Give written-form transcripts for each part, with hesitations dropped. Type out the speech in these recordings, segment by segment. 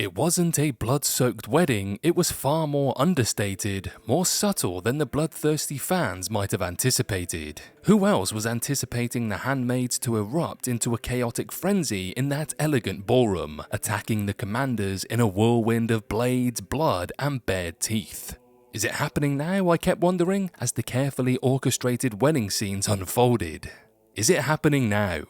It wasn't a blood-soaked wedding, it was far more understated, more subtle than the bloodthirsty fans might have anticipated. Who else was anticipating the handmaids to erupt into a chaotic frenzy in that elegant ballroom, attacking the commanders in a whirlwind of blades, blood, and bared teeth? Is it happening now, I kept wondering, as the carefully orchestrated wedding scenes unfolded? Is it happening now?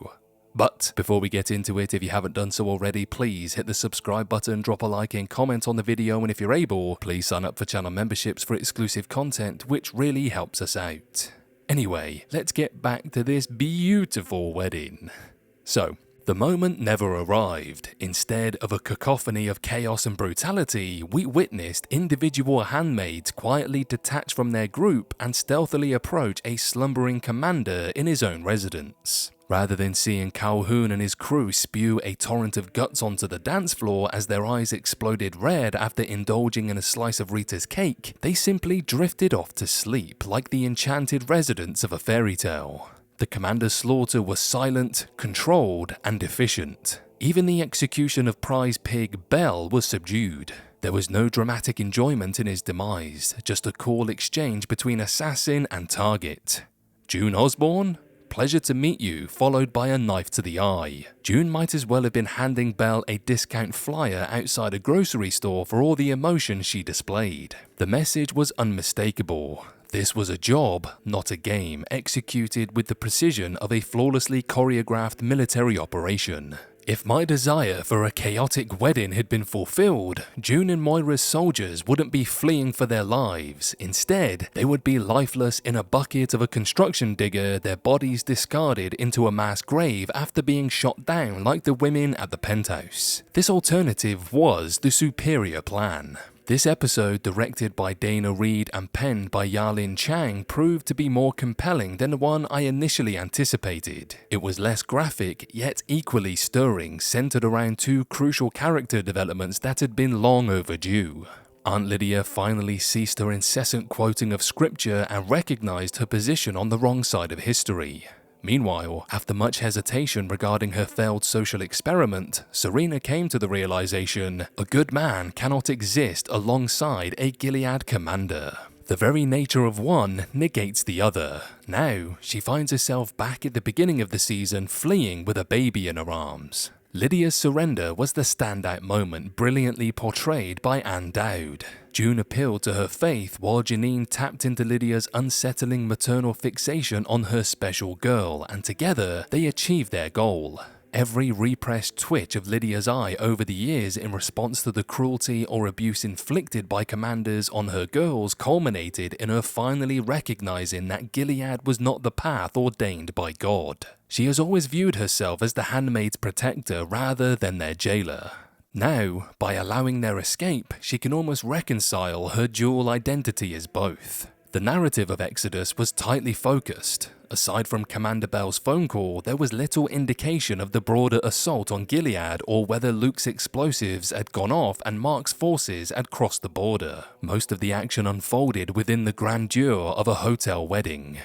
But before we get into it, if you haven't done so already, please hit the subscribe button, drop a like and comment on the video, and if you're able, please sign up for channel memberships for exclusive content, which really helps us out. Anyway, let's get back to this beautiful wedding. So, the moment never arrived. Instead of a cacophony of chaos and brutality, we witnessed individual handmaids quietly detach from their group and stealthily approach a slumbering commander in his own residence. Rather than seeing Calhoun and his crew spew a torrent of guts onto the dance floor as their eyes exploded red after indulging in a slice of Rita's cake, they simply drifted off to sleep like the enchanted residents of a fairy tale. The commander's slaughter was silent, controlled, and efficient. Even the execution of prize pig Bell was subdued. There was no dramatic enjoyment in his demise, just a cool exchange between assassin and target. June Osborne? Pleasure to meet you, followed by a knife to the eye. June might as well have been handing Belle a discount flyer outside a grocery store for all the emotion she displayed. The message was unmistakable. This was a job, not a game, executed with the precision of a flawlessly choreographed military operation. If my desire for a chaotic wedding had been fulfilled, June and Moira's soldiers wouldn't be fleeing for their lives. Instead, they would be lifeless in a bucket of a construction digger, their bodies discarded into a mass grave after being shot down like the women at the penthouse. This alternative was the superior plan. This episode, directed by Dana Reed and penned by Yarlin Chang, proved to be more compelling than the one I initially anticipated. It was less graphic, yet equally stirring, centered around two crucial character developments that had been long overdue. Aunt Lydia finally ceased her incessant quoting of scripture and recognized her position on the wrong side of history. Meanwhile, after much hesitation regarding her failed social experiment, Serena came to the realization a good man cannot exist alongside a Gilead commander. The very nature of one negates the other. Now, she finds herself back at the beginning of the season fleeing with a baby in her arms. Lydia's surrender was the standout moment, brilliantly portrayed by Ann Dowd. June appealed to her faith while Janine tapped into Lydia's unsettling maternal fixation on her special girl, and together they achieved their goal. Every repressed twitch of Lydia's eye over the years in response to the cruelty or abuse inflicted by commanders on her girls culminated in her finally recognizing that Gilead was not the path ordained by God. She has always viewed herself as the handmaid's protector rather than their jailer. Now, by allowing their escape, she can almost reconcile her dual identity as both. The narrative of Exodus was tightly focused. Aside from Commander Bell's phone call, there was little indication of the broader assault on Gilead or whether Luke's explosives had gone off and Mark's forces had crossed the border. Most of the action unfolded within the grandeur of a hotel wedding.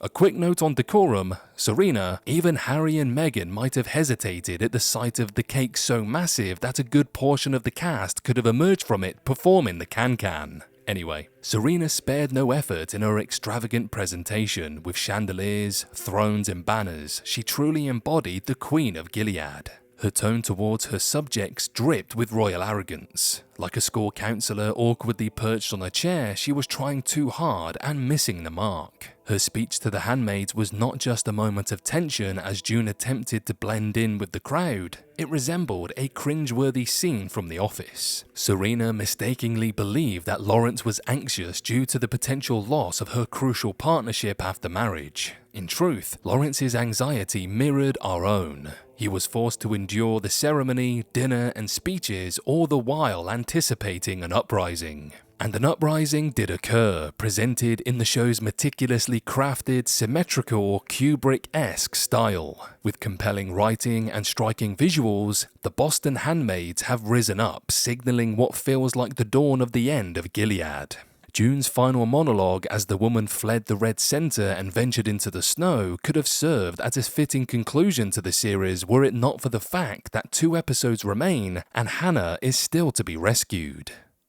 A quick note on decorum: Serena, even Harry and Meghan might have hesitated at the sight of the cake so massive that a good portion of the cast could have emerged from it performing the can-can. Anyway, Serena spared no effort in her extravagant presentation. With chandeliers, thrones and banners, she truly embodied the Queen of Gilead. Her tone towards her subjects dripped with royal arrogance. Like a school counselor awkwardly perched on a chair, she was trying too hard and missing the mark. Her speech to the handmaids was not just a moment of tension as June attempted to blend in with the crowd. It resembled a cringeworthy scene from The Office. Serena mistakenly believed that Lawrence was anxious due to the potential loss of her crucial partnership after marriage. In truth, Lawrence's anxiety mirrored our own. He was forced to endure the ceremony, dinner, and speeches, all the while anticipating an uprising. And an uprising did occur, presented in the show's meticulously crafted, symmetrical, Kubrick-esque style. With compelling writing and striking visuals, the Boston handmaids have risen up, signaling what feels like the dawn of the end of Gilead. June's final monologue as the woman fled the Red Center and ventured into the snow could have served as a fitting conclusion to the series were it not for the fact that 2 episodes remain and Hannah is still to be rescued.